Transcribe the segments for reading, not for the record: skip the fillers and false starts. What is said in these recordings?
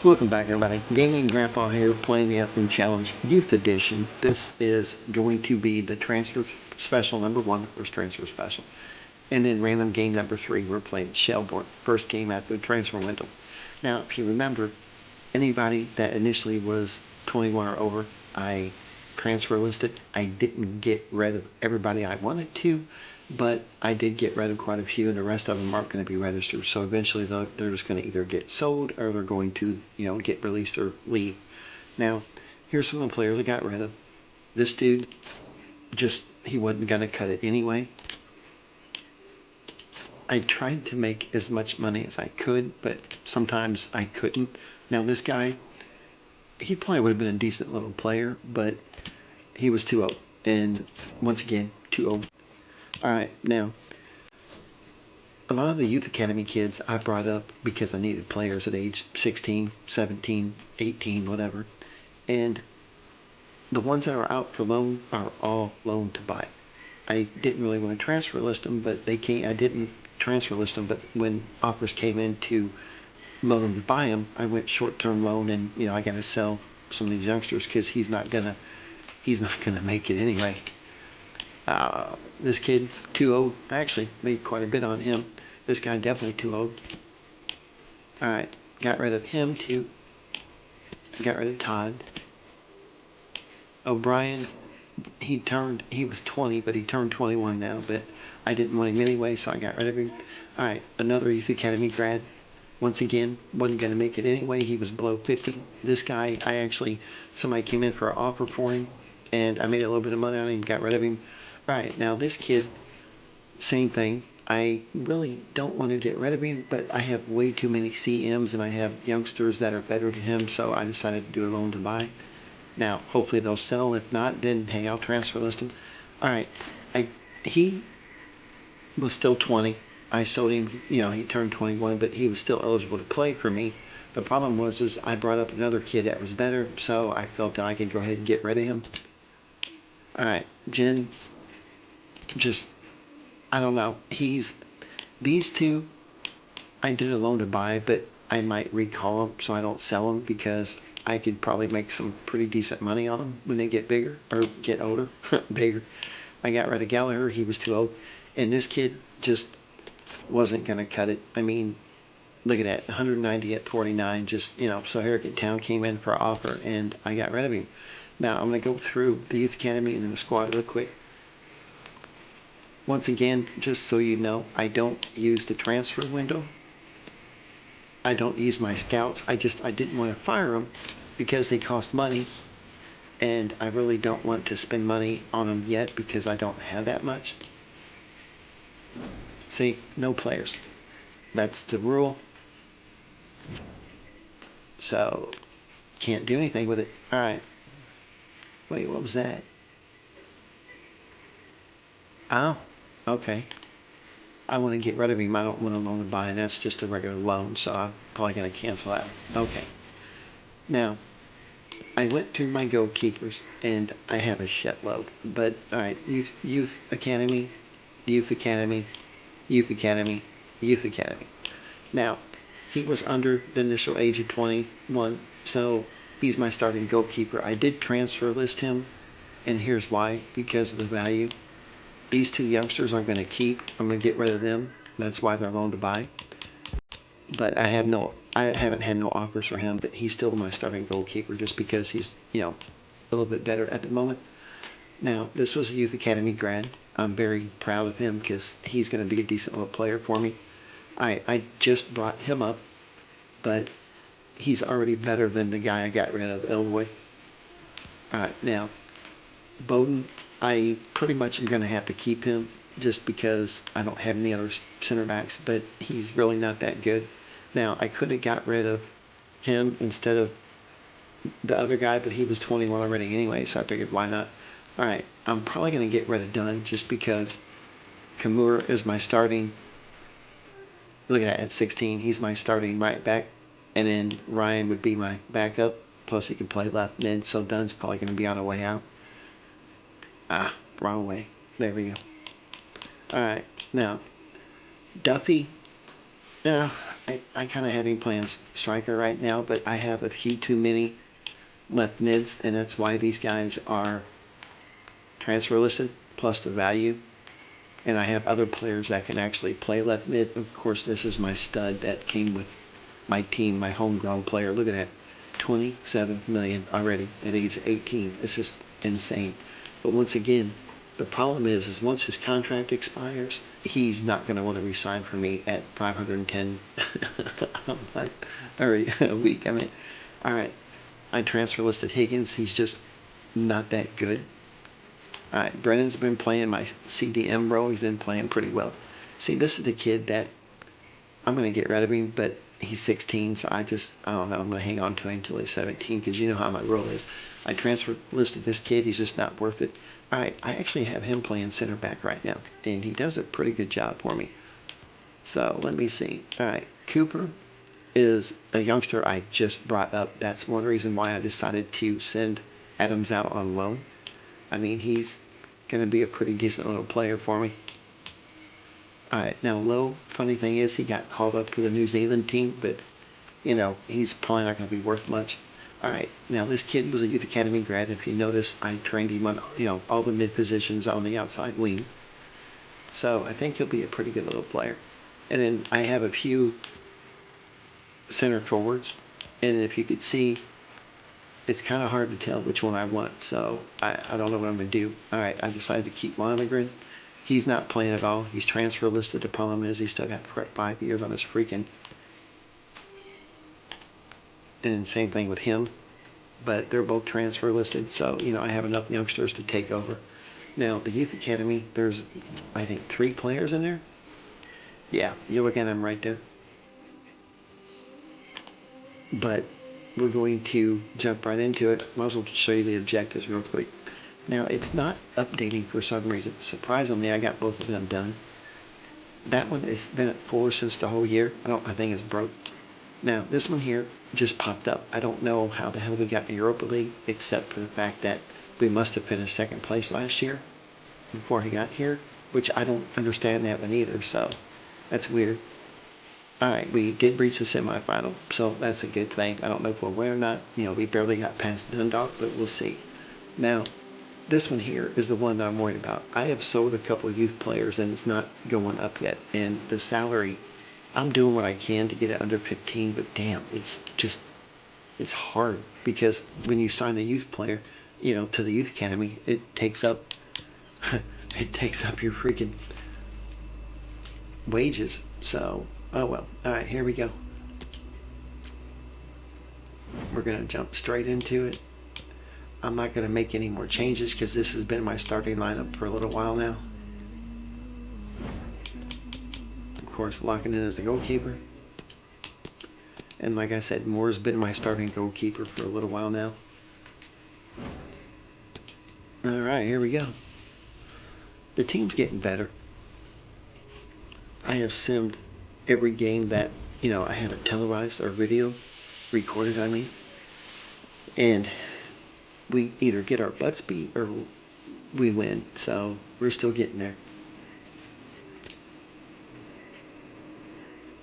Welcome back, everybody. Gaming Grandpa here, playing the F1 Challenge Youth Edition. This is going to be the transfer special number 1, first transfer special. And then random game number 3, we're playing Shelbourne, first game after the transfer window. Now, if you remember, anybody that initially was 21 or over, I transfer listed. I didn't get rid of everybody I wanted to, but I did get rid of quite a few, and the rest of them aren't going to be registered. So eventually they're just going to either get sold or they're going to, get released or leave. Now, here's some of the players I got rid of. This dude, he wasn't going to cut it anyway. I tried to make as much money as I could, but sometimes I couldn't. Now, this guy, he probably would have been a decent little player, but he was too old. And once again, too old. Alright, now, a lot of the Youth Academy kids I brought up because I needed players at age 16, 17, 18, whatever. And the ones that are out for loan are all loan to buy. I didn't really want to transfer list them, but I didn't transfer list them, but when offers came in to loan to buy them, I went short-term loan, and I got to sell some of these youngsters because he's not gonna make it anyway. This kid, too old. I actually made quite a bit on him. This guy definitely too old. Alright, got rid of him too. Got rid of Todd. O'Brien, he was 20, but he turned 21 now, but I didn't want him anyway, so I got rid of him. Alright, another Youth Academy grad. Once again, wasn't going to make it anyway. He was below 50. This guy, somebody came in for an offer for him, and I made a little bit of money on him, got rid of him. Alright, now this kid, same thing. I really don't want to get rid of him, but I have way too many CMs and I have youngsters that are better than him, so I decided to do a loan to buy. Now, hopefully they'll sell. If not, then hey, I'll transfer list him. Alright, he was still 20. I sold him, he turned 21, but he was still eligible to play for me. The problem was I brought up another kid that was better, so I felt that I could go ahead and get rid of him. Alright, Jen, I don't know. These two, I did a loan to buy, but I might recall them so I don't sell them because I could probably make some pretty decent money on them when they get bigger or get older. Bigger. I got rid of Gallagher. He was too old. And this kid just wasn't going to cut it. I mean, look at that. 190 at 49. So Harrogate Town came in for an offer and I got rid of him. Now, I'm going to go through the Youth Academy and then the squad real quick. Once again, just so you know, I don't use the transfer window. I don't use my scouts. I didn't want to fire them because they cost money, and I really don't want to spend money on them yet because I don't have that much. See, no players. That's the rule. So, can't do anything with it. Alright. Wait, what was that? Oh, okay. I want to get rid of him. I don't want a loan to buy, and that's just a regular loan, so I'm probably going to cancel that. Okay. Now, I went through my goalkeepers, and I have a shitload. But, alright, Youth Academy, Youth Academy, Youth Academy, Youth Academy. Now, he was under the initial age of 21, so he's my starting goalkeeper. I did transfer list him, and here's why. Because of the value. These two youngsters I'm going to keep. I'm going to get rid of them. That's why they're loan to buy. But I haven't had no offers for him, but he's still my starting goalkeeper just because he's, a little bit better at the moment. Now, this was a Youth Academy grad. I'm very proud of him because he's going to be a decent little player for me. I just brought him up, but he's already better than the guy I got rid of, Elroy. Alright, now, Bowden, I pretty much am going to have to keep him just because I don't have any other center backs, but he's really not that good. Now, I could have got rid of him instead of the other guy, but he was 21 already anyway, so I figured why not. Alright, I'm probably going to get rid of Dunn just because Kamura is my starting. Look at that, at 16, he's my starting right back, and then Ryan would be my backup, plus he can play left mid, so Dunn's probably going to be on the way out. Wrong way. There we go. Alright, now, Duffy, I kind of have him playing striker right now, but I have a few too many left mids, and that's why these guys are transfer listed plus the value. And I have other players that can actually play left mid. Of course, this is my stud that came with my team, my homegrown player. Look at that, 27 million already at age 18. It's just insane. But once again, the problem is once his contract expires, he's not going to want to resign for me at 510 a week. I mean, all right, I transfer listed Higgins. He's just not that good. All right, Brennan's been playing my CDM role. He's been playing pretty well. See, this is the kid that I'm going to get rid of him, but he's 16, so I don't know. I'm going to hang on to him until he's 17 because you know how my role is. I transfer listed this kid. He's just not worth it. All right, I actually have him playing center back right now, and he does a pretty good job for me. So let me see. All right, Cooper is a youngster I just brought up. That's one reason why I decided to send Adams out on loan. I mean, he's going to be a pretty decent little player for me. All right, now Lowe, funny thing is he got called up to the New Zealand team, but, you know, he's probably not going to be worth much. All right, now this kid was a youth academy grad. If you notice, I trained him on, you know, all the mid positions on the outside wing. So I think he'll be a pretty good little player. And then I have a few center forwards, and if you could see, it's kind of hard to tell which one I want, so I don't know what I'm going to do. All right, I decided to keep Lonergan. He's not playing at all. He's transfer listed. The problem is he's still got 5 years on his freaking. And same thing with him. But they're both transfer listed, so, you know, I have enough youngsters to take over. Now, the Youth Academy, there's, I think, 3 players in there. Yeah, you're looking at them right there. But we're going to jump right into it. Might as well show you the objectives real quick. Now, it's not updating for some reason. Surprisingly, I got both of them done. That one has been at 4 since the whole year. I think it's broke. Now, this one here just popped up. I don't know how the hell we got in Europa League, except for the fact that we must have finished second place last year before he got here, which I don't understand that one either, so that's weird. Alright, we did reach the semifinal, so that's a good thing. I don't know if we'll win or not. You know, we barely got past Dundalk, but we'll see. Now, this one here is the one that I'm worried about. I have sold a couple of youth players, and it's not going up yet. And the salary, I'm doing what I can to get it under 15, but damn, it's hard. Because when you sign a youth player, you know, to the youth academy, it takes up, it takes up your freaking wages. So, oh well. Alright, here we go. We're going to jump straight into it. I'm not going to make any more changes because this has been my starting lineup for a little while now. Of course, locking in as the goalkeeper. And like I said, Moore's been my starting goalkeeper for a little while now. Alright, here we go. The team's getting better. I have simmed every game that, you know, I haven't televised or video recorded, I mean. And we either get our butts beat or we win. So we're still getting there.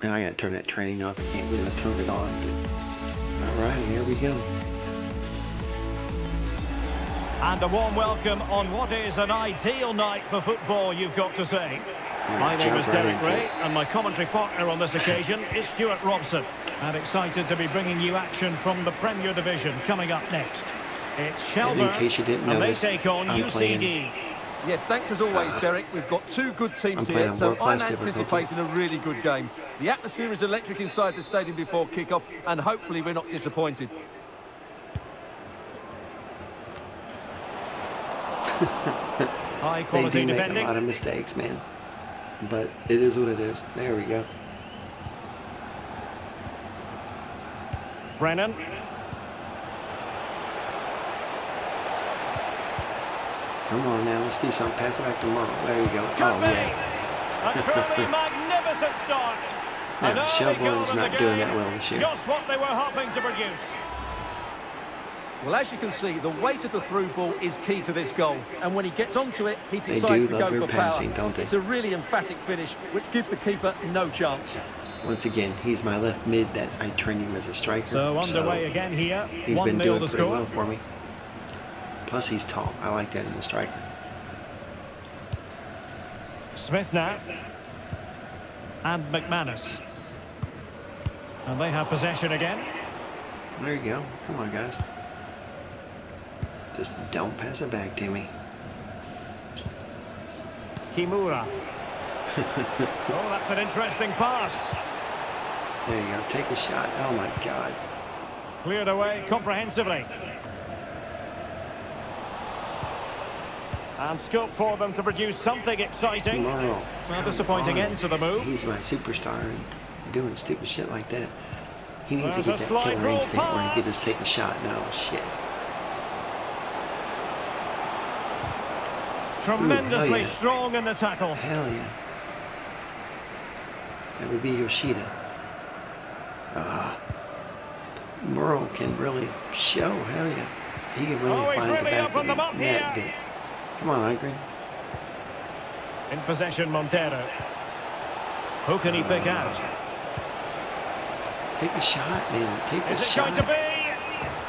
Now I gotta turn that training off. I can't really turn it on. Alright, here we go. And a warm welcome on what is an ideal night for football, you've got to say. My name is Derek Ray, and my commentary partner on this occasion is Stuart Robson. And excited to be bringing you action from the Premier Division coming up next. It's Shelbourne, and they take on UCD. Yes, thanks as always, Derek. We've got 2 good teams here, so I'm anticipating a really good game. The atmosphere is electric inside the stadium before kick-off, and hopefully we're not disappointed. High quality they do defending. make a lot of mistakes, man. But it is what it is. There we go. Brennan. Come on now, let's do something. Pass it back to Merle. There you go. Could be. Yeah. A truly magnificent start. Now, Shelbourne's not doing that well this year. Just what they were hoping to produce. Well, as you can see, the weight of the through ball is key to this goal. And when he gets onto it, he decides to go for passing, power. don't they? It's a really emphatic finish, which gives the keeper no chance. Once again, he's my left mid that I trained him as a striker. So underway again here. He's been 1-0 doing the pretty score. well for me. Plus, he's tall. I like that in a striker. Smith now. And McManus. And they have possession again. There you go. Come on, guys. Just don't pass it back to me. Kimura. Oh, that's an interesting pass. There you go. Take a shot. Oh, my God. Cleared away comprehensively. And scope for them to produce something exciting. Tomorrow. Well, disappointing end to the move. He's my superstar and doing stupid shit like that. He needs to There's get a that slight killer roll instinct where he pass. can just take a shot. No, shit. Tremendously Ooh, hell yeah. strong in the tackle. Hell yeah. That would be Yoshida. Murrow can really show. Hell yeah. He can really Oh, he's find really the back opened them up net here. bit. Come on, Igren. In possession, Montero. Who can he pick out? Take a shot, man. Take a Is it shot. going to be?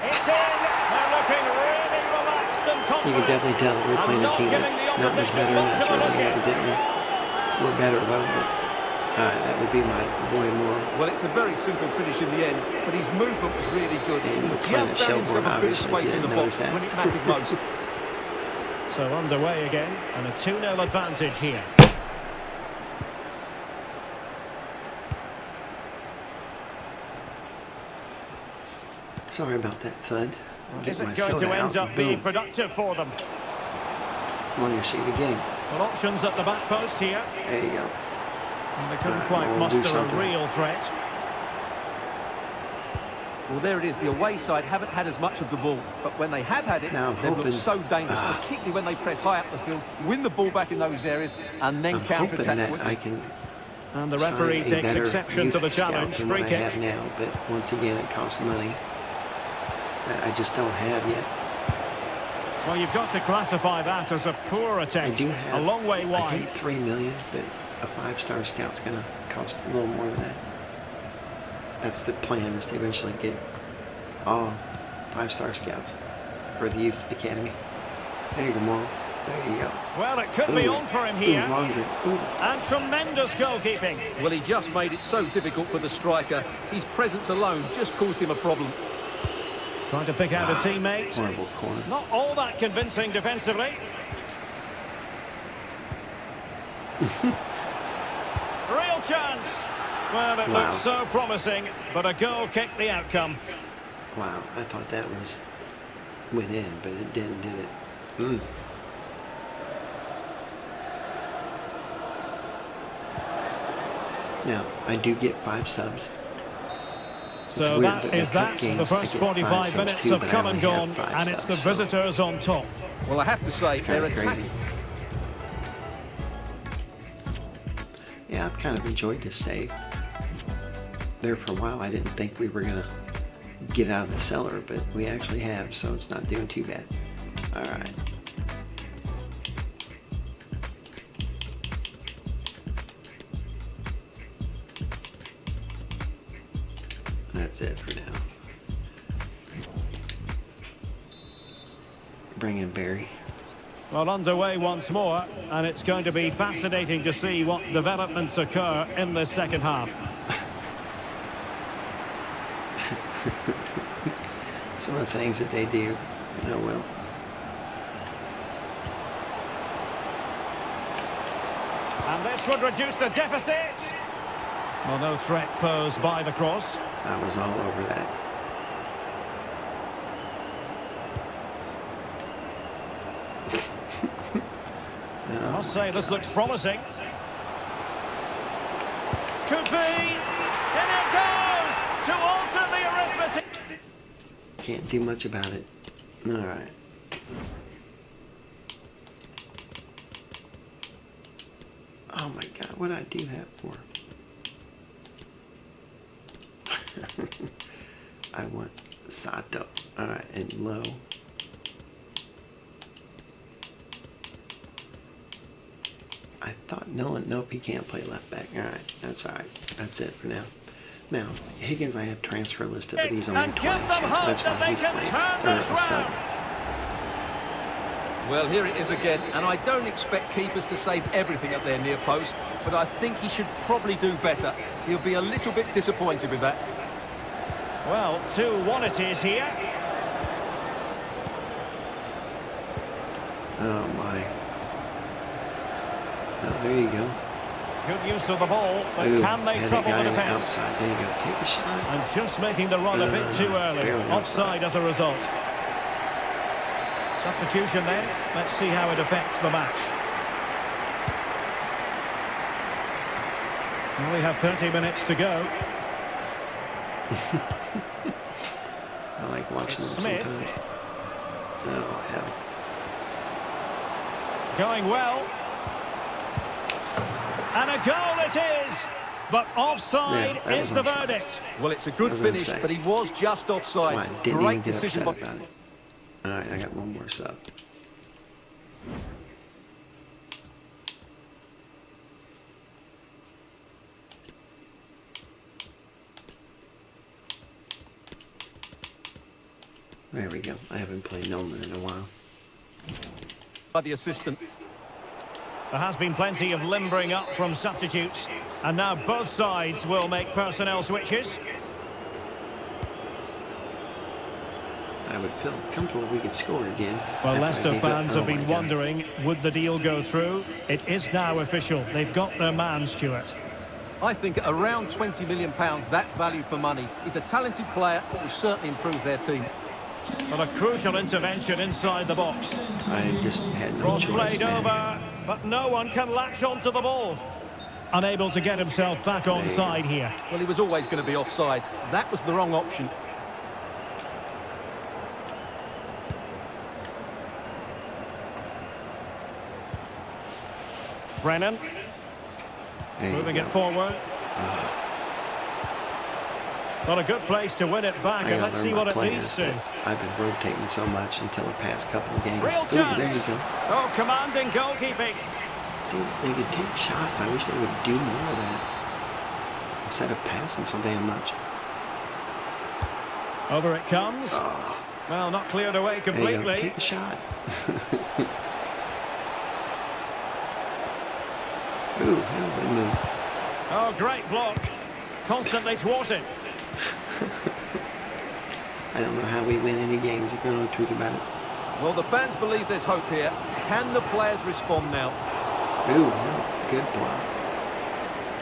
It's in. They're looking really relaxed and You confident. can definitely tell that we're playing a team that's not much better than us, really, evidently. We're better, though, but that would be my boy Moore. Well, it's a very simple finish in the end, but his movement was really good. And we're He playing just at found Shelbourne, himself a bit of obviously. space in the Didn't box notice that. when it mattered most. So underway again, and a 2-0 advantage here. Sorry about that thud. Is Get my it going soda to end out up and being boom. productive for them? On your seat again. Well, options at the back post here. There you go. And they couldn't Right, quite we'll do muster a something. real threat. Well, there it is. The away side haven't had as much of the ball, but when they have had it, Now, I'm they've looked hoping- so dangerous, particularly when they press high up the field, win the ball back in those areas, and then I'm hoping counter-attack that quickly. I can And the sign referee a takes better exception to the youth scout challenge. than Free what I have kick. now, but once again, it costs money that I just don't have yet. Well, you've got to classify that as a poor I attempt. do have A long way I wide. think $3 million, but a 5-star scout's gonna cost a little more than that. That's the plan, is to eventually get all 5-star scouts for the youth academy. There you go, Morrow. There you go. Well, it could be Ooh. on for him Ooh, here. longer. Ooh. And tremendous goalkeeping. Well, he just made it so difficult for the striker. His presence alone just caused him a problem. Trying to pick out a teammate. Horrible corner. Not all that convincing defensively. Real chance. Well, it Wow. looks so promising, but a goal kicked the outcome. Wow, I thought that went in, but it didn't, did it? Now, I do get 5 subs. So weird, but that in is the cup that. games, The I first get 45 5 subs minutes too, have but I come and only have gone, 5 and it's the subs, so visitors on top. Well, I have to say, it's kind they're of crazy. attacking. Yeah, I've kind of enjoyed this save. There for a while, I didn't think we were going to get out of the cellar, but we actually have, so it's not doing too bad. All right. That's it for now. Bring in Barry. Well, underway once more, and it's going to be fascinating to see what developments occur in this second half. Some of the things that they do. Oh well. And this would reduce the deficit. Well, no threat posed by the cross. I was all over that. I must say, this looks promising. Could be. In it goes to alter the arithmetic. Can't do much about it. All right. Oh my God, what did I do that for? I want Sato. All right, and low. I thought nope, he can't play left back. All right, that's all right. That's it for now. Now, Higgins, I have transfer listed, but he's only 20, so that's why he's playing, or a sub. Well, here it is again, and I don't expect keepers to save everything at their near post, but I think he should probably do better. He'll be a little bit disappointed with that. Well, 2-1 it is here. Oh, my. Oh, there you go. Good use of the ball, but Ooh, can they had trouble guy the on the defence? outside. There you go. Take a shot. And just making the run a bit too early. barely Offside as a result. Substitution then. Let's see how it affects the match. We only have 30 minutes to go. I like watching them Smith. sometimes. Oh, hell. Going well. And a goal it is. But offside Yeah, is the offside. verdict. Well, it's a good finish, but he was just offside. Well, I didn't even Great get decision. upset about it. All right, I got one more sub. There we go. I haven't played Nolan in a while. By the assistant. There has been plenty of limbering up from substitutes. And now both sides will make personnel switches. I would feel comfortable if we could score again. Well, After I Leicester gave up. fans have Oh my been God. wondering, would the deal go through? It is now official. They've got their man, Stuart. I think at around £20 million, that's value for money. He's a talented player that will certainly improve their team. But a crucial intervention inside the box. I just had no Cross choice. played man. over, but no one can latch onto the ball. Unable to get himself back onside here. Well, he was always going to be offside. That was the wrong option. Brennan, There you moving go. it forward. Well, a good place to win it back, I and gotta let's learn see my what it plans, leads to. but I've been rotating so much until the past couple of games. Real Ooh, chance. there you go. Oh, commanding goalkeeping. See, they could take shots. I wish they would do more of that instead of passing so damn much. Over it comes. Oh, Well, not cleared away there you go. completely. Take a shot. Ooh, hell of a move. Oh, great block. Constantly thwarted. I don't know how we win any games, if you know the truth about it. Well, the fans believe there's hope here. Can the players respond now? Ooh, hell, good block.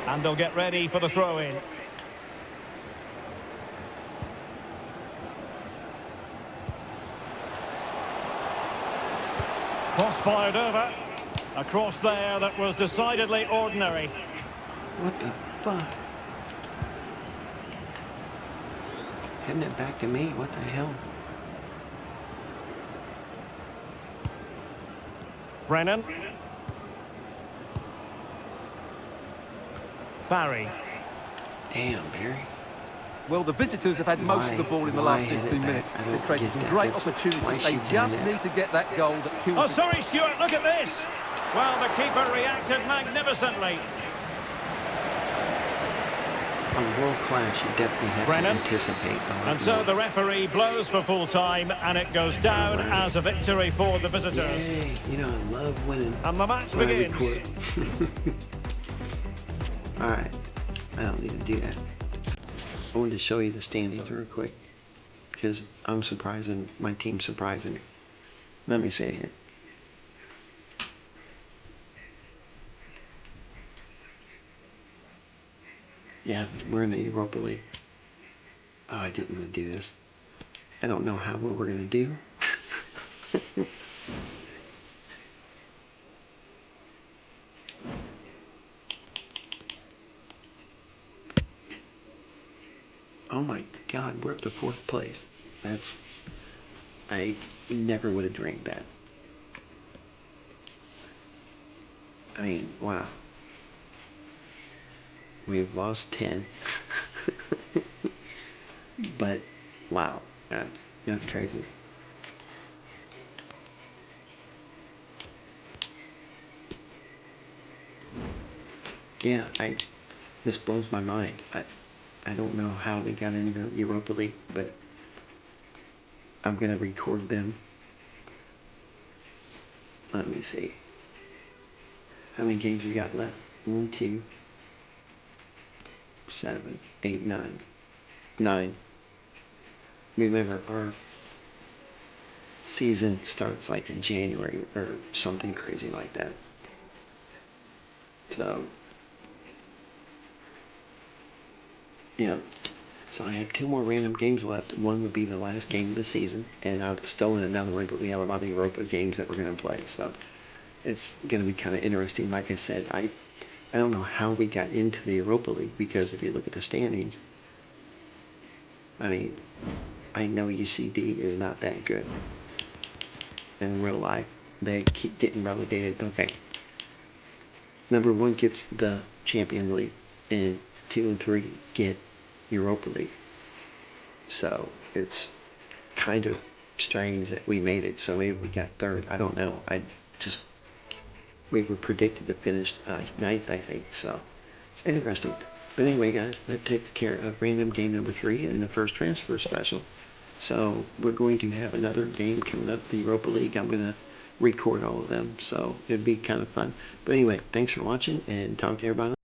And they'll get ready for the throw-in. Cross fired over. A cross there that was decidedly ordinary. What the fuck? Heading it back to me? What the hell? Brennan. Barry. Damn, Barry. Well, the visitors have had most of the ball in the Why last hit it 15 back? minutes. I don't They've created get some that. great That's opportunities. twice They you've done just that. need to get that goal that kills Oh, them. sorry, Stuart, look at this. Well, the keeper reacted magnificently. On world class, you definitely have Brennan. to anticipate a lot And so more. the referee blows for full time, and it goes down Alright. as a victory for the visitors. Yay! You know, I love winning. And the match when I begins. record. All right, I don't need to do that. I wanted to show you the standings real quick because I'm surprising. My team's surprising me. Let me see it here. Yeah, we're in the Europa League. Oh, I didn't want to do this. I don't know how what we're gonna do. Oh my God, we're up to 4th place. I never would have dreamed that. I mean, wow. We've lost 10. But, wow, that's crazy. yeah, this blows my mind. I don't know how they got into the Europa League, but I'm gonna record them. Let me see. How many games we got left? 1, 2, 7, 8, 9. 9. Remember, our season starts like in January or something crazy like that. So, yeah. So I have 2 more random games left. One would be the last game of the season, and I'll still in another one, but we have a lot of Europa games that we're going to play. So it's going to be kind of interesting. Like I said, I don't know how we got into the Europa League, because if you look at the standings, I mean, I know UCD is not that good in real life. They keep getting relegated. Okay. Number 1 gets the Champions League, and 2 and 3 get Europa League. So it's kind of strange that we made it. So maybe we got third. I don't know. We were predicted to finish ninth, I think. So it's interesting. But anyway, guys, that takes care of random game number 3 in the first transfer special. So we're going to have another game coming up, the Europa League. I'm going to record all of them, so it'd be kind of fun. But anyway, thanks for watching, and talk to everybody later.